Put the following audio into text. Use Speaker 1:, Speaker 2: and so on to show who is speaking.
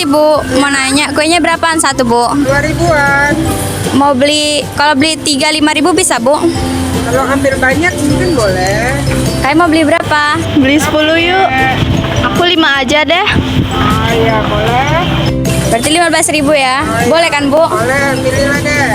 Speaker 1: Bu. Mau nanya, kuenya berapaan satu, Bu?
Speaker 2: 2 ribuan.
Speaker 1: Mau beli, kalau beli 3-5 ribu bisa, Bu?
Speaker 2: Kalau ambil banyak mungkin boleh.
Speaker 1: Kayak mau beli berapa?
Speaker 3: Beli 10 yuk. Aku 5 aja deh.
Speaker 2: Ah iya boleh.
Speaker 1: Berarti 15.000 ya? Boleh kan, Bu?
Speaker 2: Boleh, pilih deh.